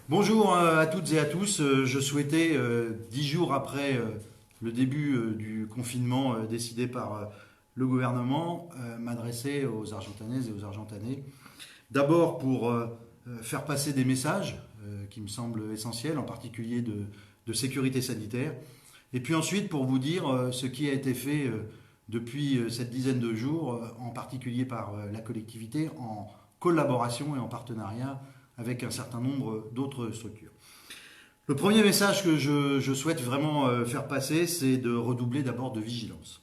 Bonjour à toutes et à tous. Je souhaitais, 10 jours après le début du confinement décidé par le gouvernement, m'adresser aux Argentanaises et aux Argentanais. D'abord pour faire passer des messages qui me semblent essentiels, en particulier de sécurité sanitaire. Et puis ensuite pour vous dire ce qui a été fait depuis cette dizaine de jours, en particulier par la collectivité, en collaboration et en partenariat avec un certain nombre d'autres structures. Le premier message que je souhaite vraiment faire passer, c'est de redoubler d'abord de vigilance.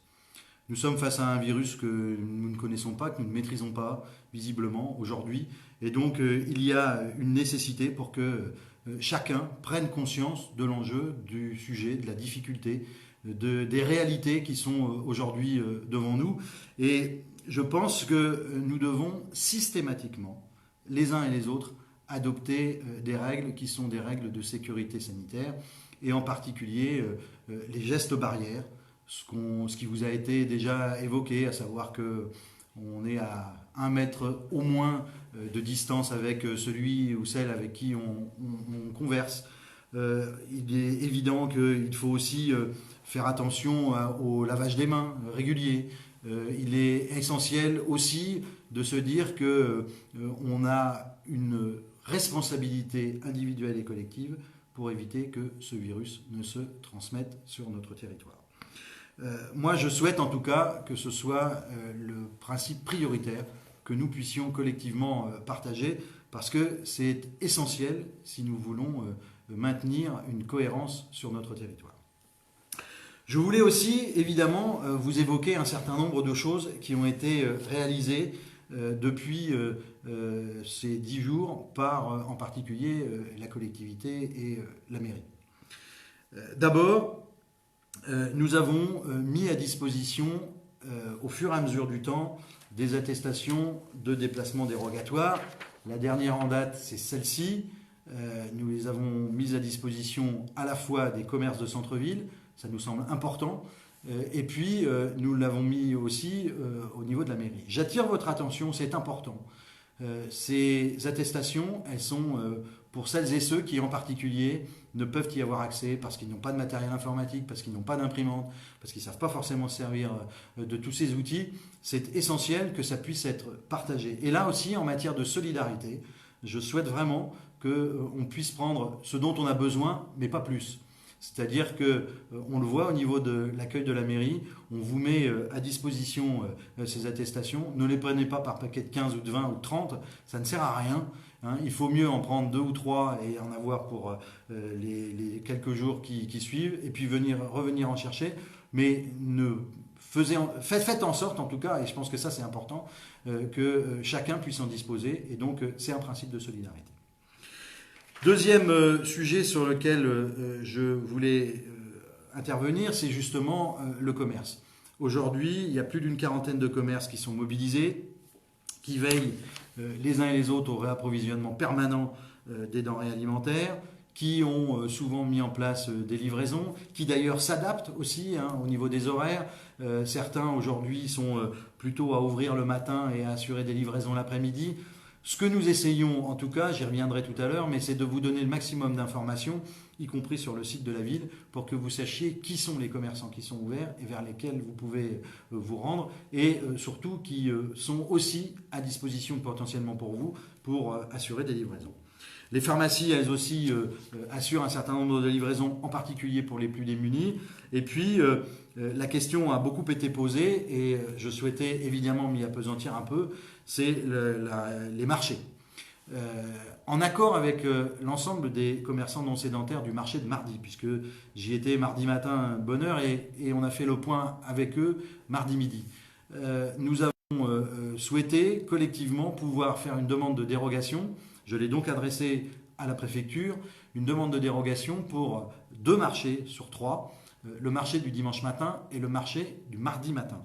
Nous sommes face à un virus que nous ne connaissons pas, que nous ne maîtrisons pas visiblement aujourd'hui. Et donc il y a une nécessité pour que chacun prenne conscience de l'enjeu, du sujet, de la difficulté, des réalités qui sont aujourd'hui devant nous. Et je pense que nous devons systématiquement, les uns et les autres, adopter des règles qui sont des règles de sécurité sanitaire et en particulier les gestes barrières, ce qui vous a été déjà évoqué, à savoir que on est à 1 mètre au moins de distance avec celui ou celle avec qui on converse. Il est évident qu'il faut aussi faire attention au lavage des mains régulier. Il est essentiel aussi de se dire que on a une responsabilité individuelle et collective pour éviter que ce virus ne se transmette sur notre territoire. Moi, je souhaite en tout cas que ce soit le principe prioritaire que nous puissions collectivement partager, parce que c'est essentiel si nous voulons maintenir une cohérence sur notre territoire. Je voulais aussi, évidemment, vous évoquer un certain nombre de choses qui ont été réalisées depuis ces 10 jours par, en particulier, la collectivité et la mairie. D'abord, nous avons mis à disposition, au fur et à mesure du temps, des attestations de déplacement dérogatoire. La dernière en date, c'est celle-ci. Nous les avons mises à disposition à la fois des commerces de centre-ville, ça nous semble important, et puis nous l'avons mis aussi au niveau de la mairie. J'attire votre attention, c'est important. Ces attestations, elles sont pour celles et ceux qui en particulier ne peuvent y avoir accès parce qu'ils n'ont pas de matériel informatique, parce qu'ils n'ont pas d'imprimante, parce qu'ils ne savent pas forcément se servir de tous ces outils. C'est essentiel que ça puisse être partagé. Et là aussi, en matière de solidarité, je souhaite vraiment qu'on puisse prendre ce dont on a besoin, mais pas plus. C'est-à-dire qu'on le voit au niveau de l'accueil de la mairie, on vous met à disposition ces attestations. Ne les prenez pas par paquet de 15 ou de 20 ou de 30, ça ne sert à rien. Il faut mieux en prendre 2 ou 3 et en avoir pour les quelques jours qui suivent, et puis revenir en chercher. Mais faites en sorte, en tout cas, et je pense que ça c'est important, que chacun puisse en disposer. Et donc c'est un principe de solidarité. Deuxième sujet sur lequel je voulais intervenir, c'est justement le commerce. Aujourd'hui, il y a plus d'une quarantaine de commerces qui sont mobilisés, qui veillent les uns et les autres au réapprovisionnement permanent des denrées alimentaires, qui ont souvent mis en place des livraisons, qui d'ailleurs s'adaptent aussi au niveau des horaires. Certains aujourd'hui sont plutôt à ouvrir le matin et à assurer des livraisons l'après-midi. Ce que nous essayons, en tout cas, j'y reviendrai tout à l'heure, mais c'est de vous donner le maximum d'informations, y compris sur le site de la ville, pour que vous sachiez qui sont les commerçants qui sont ouverts et vers lesquels vous pouvez vous rendre, et surtout qui sont aussi à disposition potentiellement pour vous pour assurer des livraisons. Les pharmacies, elles aussi, assurent un certain nombre de livraisons, en particulier pour les plus démunis. Et puis, la question a beaucoup été posée, et je souhaitais évidemment m'y appesantir un peu, c'est les marchés. En accord avec l'ensemble des commerçants non sédentaires du marché de mardi, puisque j'y étais mardi matin, bonne heure, et on a fait le point avec eux mardi midi. Nous avons souhaité collectivement pouvoir faire une demande de dérogation. Je l'ai donc adressée à la préfecture, une demande de dérogation pour 2 marchés sur 3, le marché du dimanche matin et le marché du mardi matin.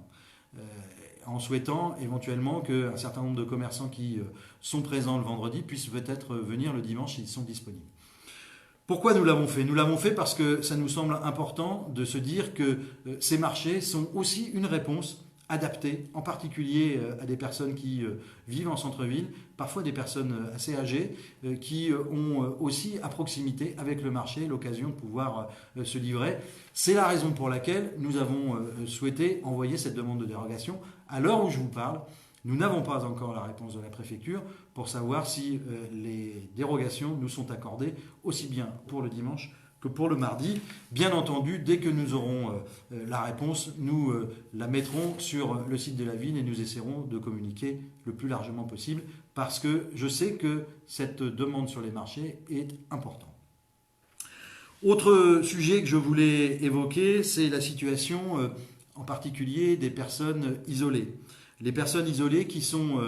En souhaitant éventuellement qu'un certain nombre de commerçants qui sont présents le vendredi puissent peut-être venir le dimanche s'ils sont disponibles. Pourquoi nous l'avons fait ? Nous l'avons fait parce que ça nous semble important de se dire que ces marchés sont aussi une réponse adaptées, en particulier à des personnes qui vivent en centre-ville, parfois des personnes assez âgées, qui ont aussi à proximité avec le marché l'occasion de pouvoir se livrer. C'est la raison pour laquelle nous avons souhaité envoyer cette demande de dérogation. À l'heure où je vous parle, nous n'avons pas encore la réponse de la préfecture pour savoir si les dérogations nous sont accordées aussi bien pour le dimanche que pour le mardi. Bien entendu, dès que nous aurons la réponse, nous la mettrons sur le site de la ville et nous essaierons de communiquer le plus largement possible parce que je sais que cette demande sur les marchés est importante. Autre sujet que je voulais évoquer, c'est la situation en particulier des personnes isolées. Les personnes isolées qui sont,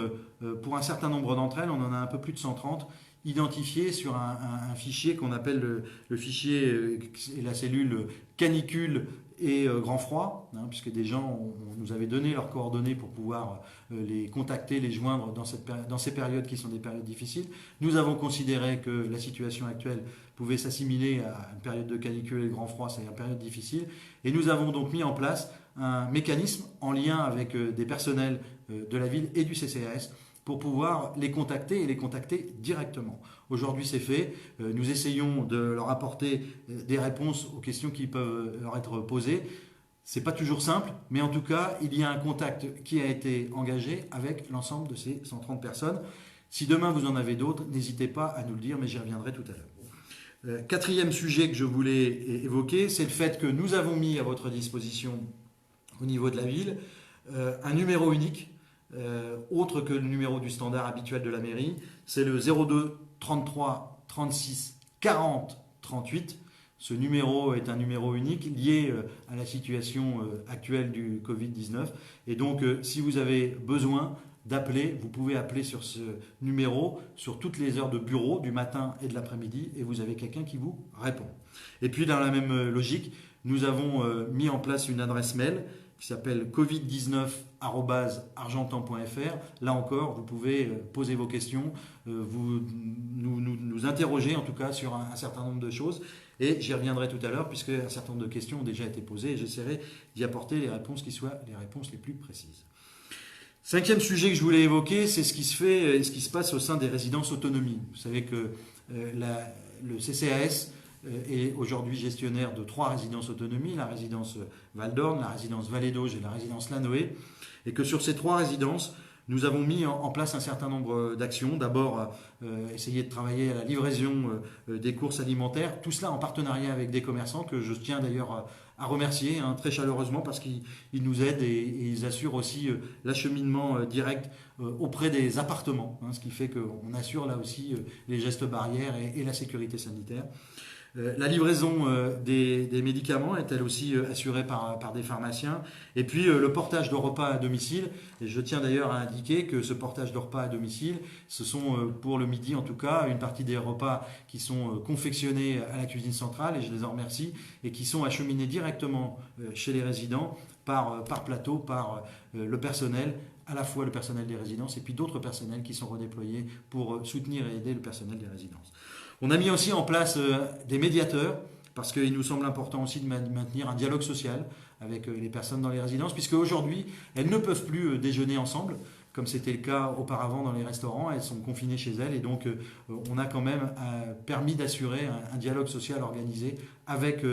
pour un certain nombre d'entre elles, on en a un peu plus de 130, identifiées sur un fichier qu'on appelle le fichier et la cellule canicule et grand froid, puisque des gens nous avaient donné leurs coordonnées pour pouvoir les contacter, les joindre dans ces périodes qui sont des périodes difficiles. Nous avons considéré que la situation actuelle pouvait s'assimiler à une période de canicule et de grand froid, c'est-à-dire une période difficile, et nous avons donc mis en place un mécanisme en lien avec des personnels de la ville et du CCAS pour pouvoir les contacter et les contacter directement. Aujourd'hui, c'est fait. Nous essayons de leur apporter des réponses aux questions qui peuvent leur être posées. C'est pas toujours simple, mais en tout cas, il y a un contact qui a été engagé avec l'ensemble de ces 130 personnes. Si demain vous en avez d'autres, n'hésitez pas à nous le dire, mais j'y reviendrai tout à l'heure. Quatrième sujet que je voulais évoquer, c'est le fait que nous avons mis à votre disposition au niveau de la ville un numéro unique, autre que le numéro du standard habituel de la mairie, c'est le 02 33 36 40 38. Ce numéro est un numéro unique lié à la situation actuelle du Covid-19. Et donc, si vous avez besoin d'appeler, vous pouvez appeler sur ce numéro sur toutes les heures de bureau, du matin et de l'après-midi, et vous avez quelqu'un qui vous répond. Et puis, dans la même logique, nous avons mis en place une adresse mail qui s'appelle covid19@argentan.fr. Là encore, vous pouvez poser vos questions, nous interroger en tout cas sur un certain nombre de choses. Et j'y reviendrai tout à l'heure puisque un certain nombre de questions ont déjà été posées et j'essaierai d'y apporter les réponses qui soient les réponses les plus précises. Cinquième sujet que je voulais évoquer, c'est ce qui se fait et ce qui se passe au sein des résidences autonomie. Vous savez que le CCAS est aujourd'hui gestionnaire de 3 résidences autonomie, la résidence Val d'Orne, la résidence Vallée d'Auge et la résidence Lanoé, et que sur ces 3 résidences, nous avons mis en place un certain nombre d'actions. D'abord, essayer de travailler à la livraison des courses alimentaires, tout cela en partenariat avec des commerçants que je tiens d'ailleurs à remercier très chaleureusement parce qu'ils nous aident et ils assurent aussi l'acheminement direct auprès des appartements, ce qui fait qu'on assure là aussi les gestes barrières et la sécurité sanitaire. La livraison des médicaments est elle aussi assurée par des pharmaciens. Et puis le portage de repas à domicile. Et je tiens d'ailleurs à indiquer que ce portage de repas à domicile, ce sont pour le midi en tout cas, une partie des repas qui sont confectionnés à la cuisine centrale, et je les en remercie, et qui sont acheminés directement chez les résidents par plateau, par le personnel, à la fois le personnel des résidences et puis d'autres personnels qui sont redéployés pour soutenir et aider le personnel des résidences. On a mis aussi en place des médiateurs parce qu'il nous semble important aussi de maintenir un dialogue social avec les personnes dans les résidences puisque aujourd'hui, elles ne peuvent plus déjeuner ensemble comme c'était le cas auparavant dans les restaurants. Elles sont confinées chez elles et donc on a quand même permis d'assurer un dialogue social organisé avec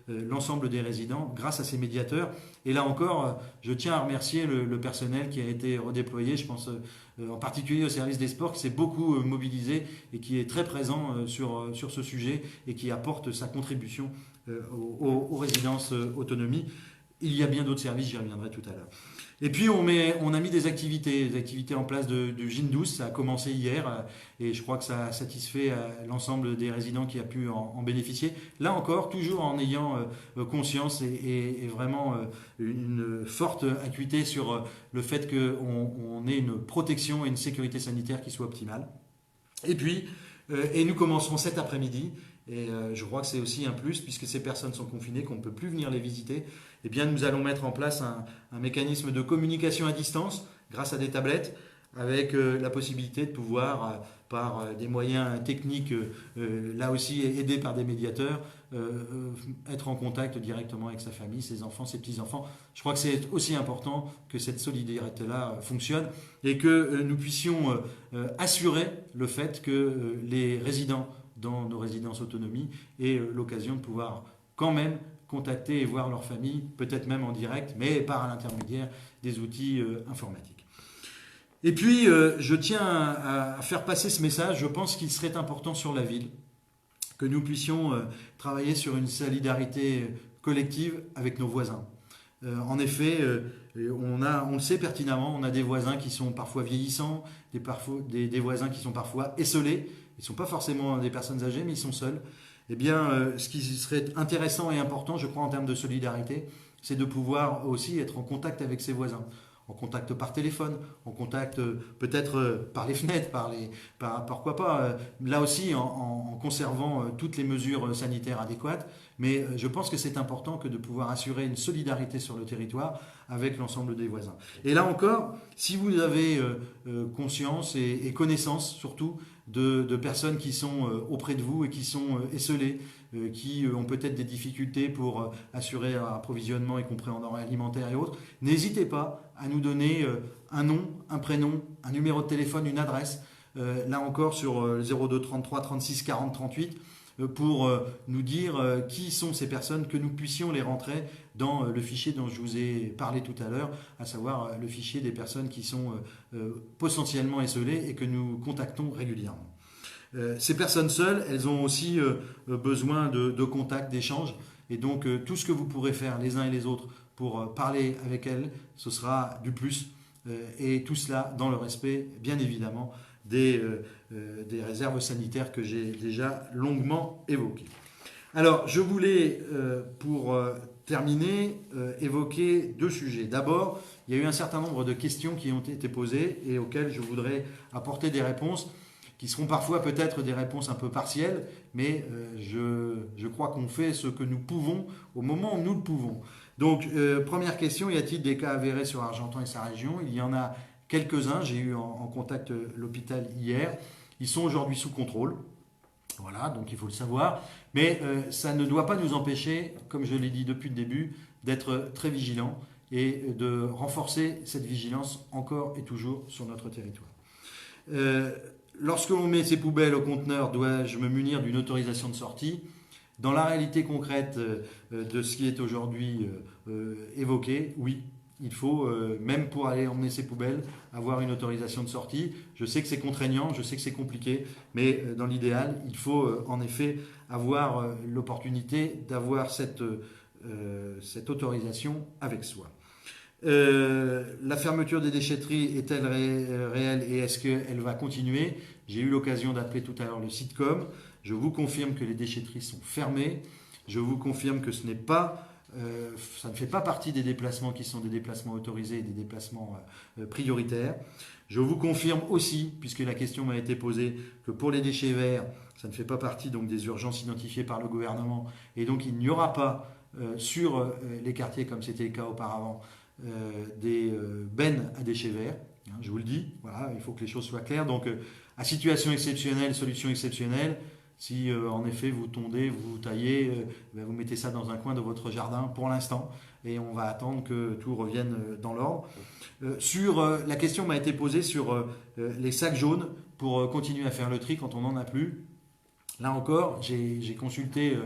l'ensemble des résidents grâce à ces médiateurs. Et là encore, je tiens à remercier le personnel qui a été redéployé, je pense en particulier au service des sports, qui s'est beaucoup mobilisé et qui est très présent sur ce sujet et qui apporte sa contribution aux résidences autonomie. Il y a bien d'autres services, j'y reviendrai tout à l'heure. Et puis on a mis des activités en place de gym douce. Ça a commencé hier et je crois que ça a satisfait l'ensemble des résidents qui a pu en bénéficier. Là encore, toujours en ayant conscience et vraiment une forte acuité sur le fait qu'on ait une protection et une sécurité sanitaire qui soit optimale. Et puis, nous commencerons cet après-midi. Et je crois que c'est aussi un plus, puisque ces personnes sont confinées, qu'on ne peut plus venir les visiter. Eh bien, nous allons mettre en place un mécanisme de communication à distance grâce à des tablettes avec la possibilité de pouvoir, par des moyens techniques, là aussi aidés par des médiateurs, être en contact directement avec sa famille, ses enfants, ses petits-enfants. Je crois que c'est aussi important que cette solidarité-là fonctionne et que nous puissions assurer le fait que les résidents dans nos résidences autonomie aient l'occasion de pouvoir quand même contacter et voir leur famille, peut-être même en direct, mais par l'intermédiaire des outils informatiques. Et puis, je tiens à faire passer ce message. Je pense qu'il serait important sur la ville que nous puissions travailler sur une solidarité collective avec nos voisins. En effet, on le sait pertinemment, on a des voisins qui sont parfois vieillissants, des voisins qui sont parfois esseulés. Ils ne sont pas forcément des personnes âgées, mais ils sont seuls. Eh bien, ce qui serait intéressant et important, je crois, en termes de solidarité, c'est de pouvoir aussi être en contact avec ses voisins. En contact par téléphone, en contact peut-être par les fenêtres, pourquoi pas, là aussi en conservant toutes les mesures sanitaires adéquates. Mais je pense que c'est important que de pouvoir assurer une solidarité sur le territoire avec l'ensemble des voisins. Et là encore, si vous avez conscience et connaissance surtout de personnes qui sont auprès de vous et qui sont esselées, qui ont peut-être des difficultés pour assurer un approvisionnement, y compris en denrées alimentaires et autres, n'hésitez pas à nous donner un nom, un prénom, un numéro de téléphone, une adresse, là encore sur 02 33 36 40 38, pour nous dire qui sont ces personnes, que nous puissions les rentrer dans le fichier dont je vous ai parlé tout à l'heure, à savoir le fichier des personnes qui sont potentiellement esselées et que nous contactons régulièrement. Ces personnes seules, elles ont aussi besoin de contact, d'échange. Et donc, tout ce que vous pourrez faire les uns et les autres pour parler avec elles, ce sera du plus. Et tout cela dans le respect, bien évidemment, des réserves sanitaires que j'ai déjà longuement évoquées. Alors, je voulais, pour terminer, évoquer deux sujets. D'abord, il y a eu un certain nombre de questions qui ont été posées et auxquelles je voudrais apporter des réponses qui seront parfois peut-être des réponses un peu partielles, mais je crois qu'on fait ce que nous pouvons au moment où nous le pouvons. Donc, première question, y a-t-il des cas avérés sur Argentan et sa région? Il y en a quelques-uns, j'ai eu en contact l'hôpital hier. Ils sont aujourd'hui sous contrôle, voilà, donc il faut le savoir. Mais ça ne doit pas nous empêcher, comme je l'ai dit depuis le début, d'être très vigilants et de renforcer cette vigilance encore et toujours sur notre territoire. Lorsque l'on met ces poubelles au conteneur, dois-je me munir d'une autorisation de sortie? Dans la réalité concrète de ce qui est aujourd'hui évoqué, oui, il faut, même pour aller emmener ces poubelles, avoir une autorisation de sortie. Je sais que c'est contraignant, je sais que c'est compliqué, mais dans l'idéal, il faut en effet avoir l'opportunité d'avoir cette autorisation avec soi. La fermeture des déchetteries est-elle réelle et est-ce qu'elle va continuer? J'ai eu l'occasion d'appeler tout à l'heure le Sitcom. Je vous confirme que les déchetteries sont fermées. Je vous confirme que ça ne fait pas partie des déplacements qui sont des déplacements autorisés et des déplacements prioritaires. Je vous confirme aussi, puisque la question m'a été posée, que pour les déchets verts, ça ne fait pas partie donc des urgences identifiées par le gouvernement et donc il n'y aura pas sur les quartiers comme c'était le cas auparavant des bennes à déchets verts, je vous le dis, voilà, il faut que les choses soient claires. Donc à situation exceptionnelle, solution exceptionnelle, si en effet vous tondez, vous taillez, vous mettez ça dans un coin de votre jardin pour l'instant et on va attendre que tout revienne dans l'ordre. La question m'a été posée sur les sacs jaunes pour continuer à faire le tri quand on n'en a plus. Là encore, j'ai consulté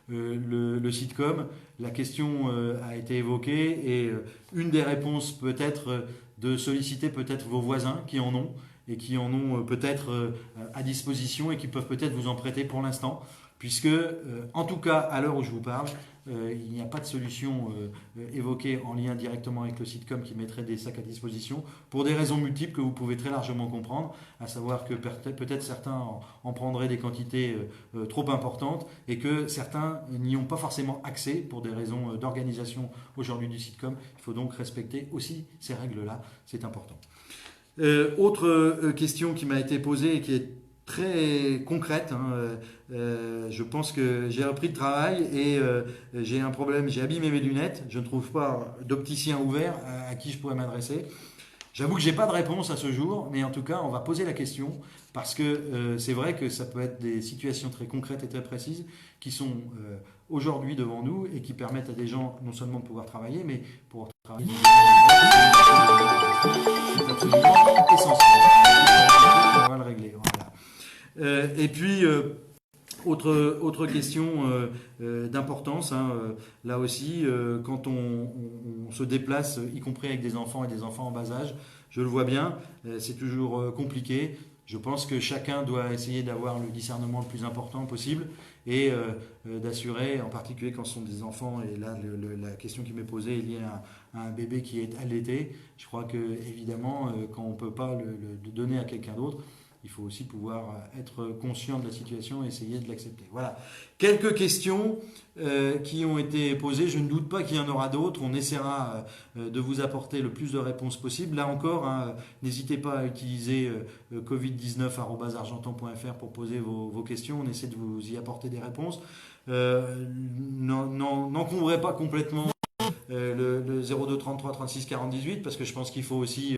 le Sitcom, la question a été évoquée et une des réponses peut être de solliciter peut-être vos voisins qui en ont et qui en ont peut-être à disposition et qui peuvent peut-être vous en prêter pour l'instant, puisque en tout cas à l'heure où je vous parle, il n'y a pas de solution évoquée en lien directement avec le Sitcom qui mettrait des sacs à disposition pour des raisons multiples que vous pouvez très largement comprendre, à savoir que peut-être certains en prendraient des quantités trop importantes et que certains n'y ont pas forcément accès pour des raisons d'organisation aujourd'hui du Sitcom. Il faut donc respecter aussi ces règles-là, c'est important. Autre question qui m'a été posée et qui est très concrète, je pense que j'ai repris le travail et j'ai un problème, j'ai abîmé mes lunettes, je ne trouve pas d'opticien ouvert à qui je pourrais m'adresser. J'avoue que j'ai pas de réponse à ce jour, mais en tout cas, on va poser la question parce que c'est vrai que ça peut être des situations très concrètes et très précises qui sont aujourd'hui devant nous et qui permettent à des gens non seulement de pouvoir travailler, mais pour travailler. C'est absolument essentiel. On va le régler. Voilà. Et puis. Autre question d'importance, hein, là aussi, quand on se déplace, y compris avec des enfants et des enfants en bas âge, je le vois bien, c'est toujours compliqué. Je pense que chacun doit essayer d'avoir le discernement le plus important possible et d'assurer, en particulier quand ce sont des enfants, et là la question qui m'est posée est liée à un bébé qui est allaité. Je crois que évidemment, quand on ne peut pas le donner à quelqu'un d'autre, il faut aussi pouvoir être conscient de la situation et essayer de l'accepter. Voilà. Quelques questions qui ont été posées. Je ne doute pas qu'il y en aura d'autres. On essaiera de vous apporter le plus de réponses possible. Là encore, hein, n'hésitez pas à utiliser covid19@argentan.fr pour poser vos questions. On essaie de vous y apporter des réponses. N'encombrez pas complètement le 02 33 36 40 18 parce que je pense qu'il faut aussi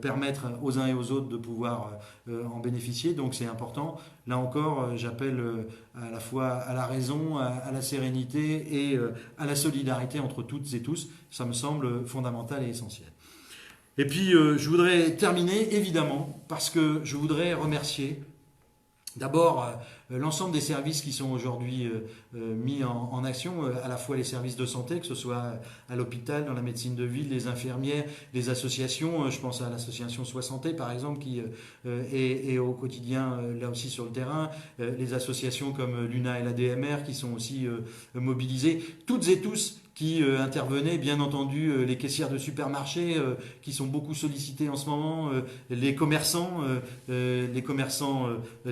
permettre aux uns et aux autres de pouvoir en bénéficier, donc c'est important. Là encore, j'appelle à la fois à la raison, à la sérénité et à la solidarité entre toutes et tous. Ça me semble fondamental et essentiel. Et puis je voudrais terminer évidemment parce que je voudrais remercier d'abord l'ensemble des services qui sont aujourd'hui mis en action, à la fois les services de santé, que ce soit à l'hôpital, dans la médecine de ville, les infirmières, les associations, je pense à l'association Sois Santé par exemple, qui est au quotidien là aussi sur le terrain, les associations comme l'UNA et la DMR qui sont aussi mobilisées, toutes et tous qui intervenaient, bien entendu, les caissières de supermarchés qui sont beaucoup sollicités en ce moment, les commerçants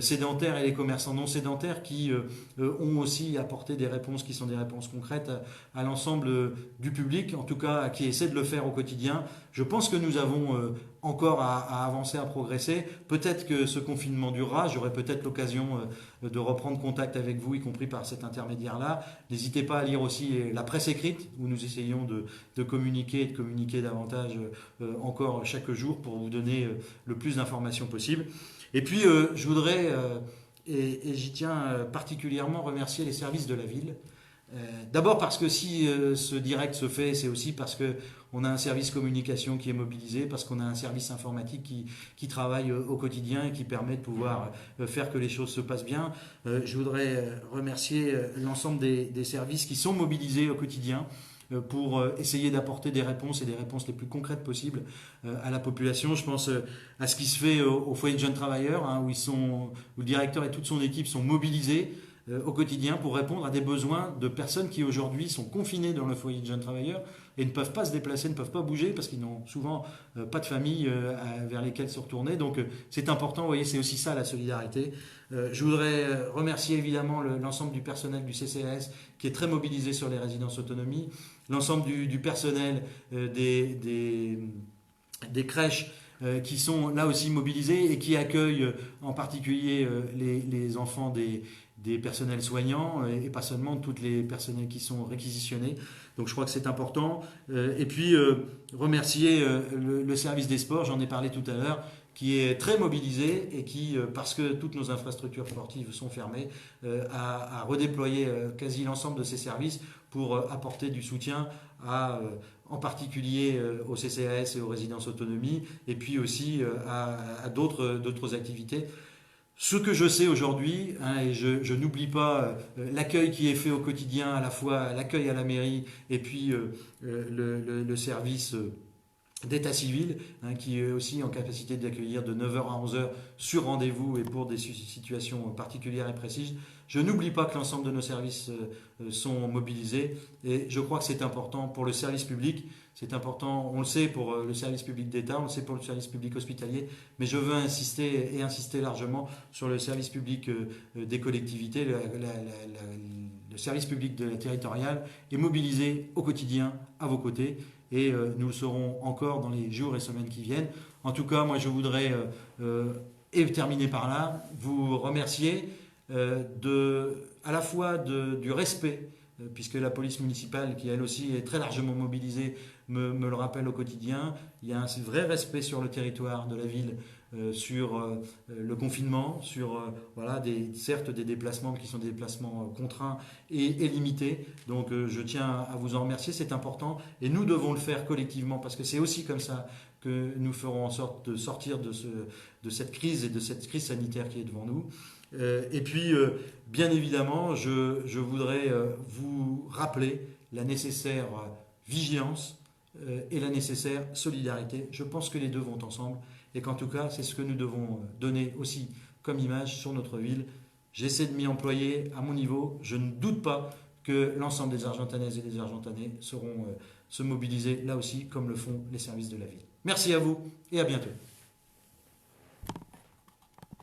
sédentaires et les commerçants non sédentaires qui ont aussi apporté des réponses qui sont des réponses concrètes à l'ensemble du public, en tout cas qui essaie de le faire au quotidien. Je pense que nous avons encore à avancer, à progresser. Peut-être que ce confinement durera, j'aurai peut-être l'occasion de reprendre contact avec vous, y compris par cet intermédiaire-là. N'hésitez pas à lire aussi la presse écrite, où nous essayons de communiquer et de communiquer davantage encore chaque jour pour vous donner le plus d'informations possible. Et puis, je voudrais, et j'y tiens particulièrement, remercier les services de la ville. D'abord parce que si ce direct se fait, c'est aussi parce qu'on a un service communication qui est mobilisé, parce qu'on a un service informatique qui travaille au quotidien et qui permet de pouvoir faire que les choses se passent bien. Je voudrais remercier l'ensemble des services qui sont mobilisés au quotidien pour essayer d'apporter des réponses et des réponses les plus concrètes possibles à la population. Je pense à ce qui se fait au foyer de jeunes travailleurs, hein, où le directeur et toute son équipe sont mobilisés au quotidien pour répondre à des besoins de personnes qui aujourd'hui sont confinées dans le foyer de jeunes travailleurs et ne peuvent pas se déplacer, ne peuvent pas bouger parce qu'ils n'ont souvent pas de famille vers lesquelles se retourner. Donc c'est important, vous voyez, c'est aussi ça la solidarité. Je voudrais remercier évidemment l'ensemble du personnel du CCAS qui est très mobilisé sur les résidences autonomie, l'ensemble du personnel des crèches qui sont là aussi mobilisés et qui accueillent en particulier les enfants des personnels soignants et pas seulement toutes les personnels qui sont réquisitionnés. Donc je crois que c'est important. Et puis remercier le service des sports, j'en ai parlé tout à l'heure, qui est très mobilisé et qui, parce que toutes nos infrastructures sportives sont fermées, a redéployé quasi l'ensemble de ses services pour apporter du soutien en particulier au CCAS et aux résidences autonomie, et puis aussi à d'autres activités. Ce que je sais aujourd'hui, hein, et je n'oublie pas l'accueil qui est fait au quotidien, à la fois l'accueil à la mairie et puis le service d'état civil, hein, qui est aussi en capacité d'accueillir de 9h à 11h sur rendez-vous et pour des situations particulières et précises. Je n'oublie pas que l'ensemble de nos services sont mobilisés et je crois que c'est important pour le service public, c'est important, on le sait pour le service public d'État, on le sait pour le service public hospitalier, mais je veux insister largement sur le service public des collectivités, le service public de la territoriale est mobilisé au quotidien à vos côtés et nous le serons encore dans les jours et semaines qui viennent. En tout cas, moi je voudrais, et terminer par là, vous remercier à la fois du respect puisque la police municipale, qui elle aussi est très largement mobilisée, me le rappelle au quotidien. Il y a un vrai respect sur le territoire de la ville, sur le confinement, sur voilà, certes des déplacements qui sont des déplacements contraints et limités. Donc je tiens à vous en remercier, c'est important. Et nous devons le faire collectivement, parce que c'est aussi comme ça que nous ferons en sorte de sortir de cette crise et de cette crise sanitaire qui est devant nous. Et puis, bien évidemment, je voudrais vous rappeler la nécessaire vigilance et la nécessaire solidarité. Je pense que les deux vont ensemble et qu'en tout cas, c'est ce que nous devons donner aussi comme image sur notre ville. J'essaie de m'y employer à mon niveau. Je ne doute pas que l'ensemble des Argentanaises et des Argentanais sauront se mobiliser là aussi comme le font les services de la ville. Merci à vous et à bientôt.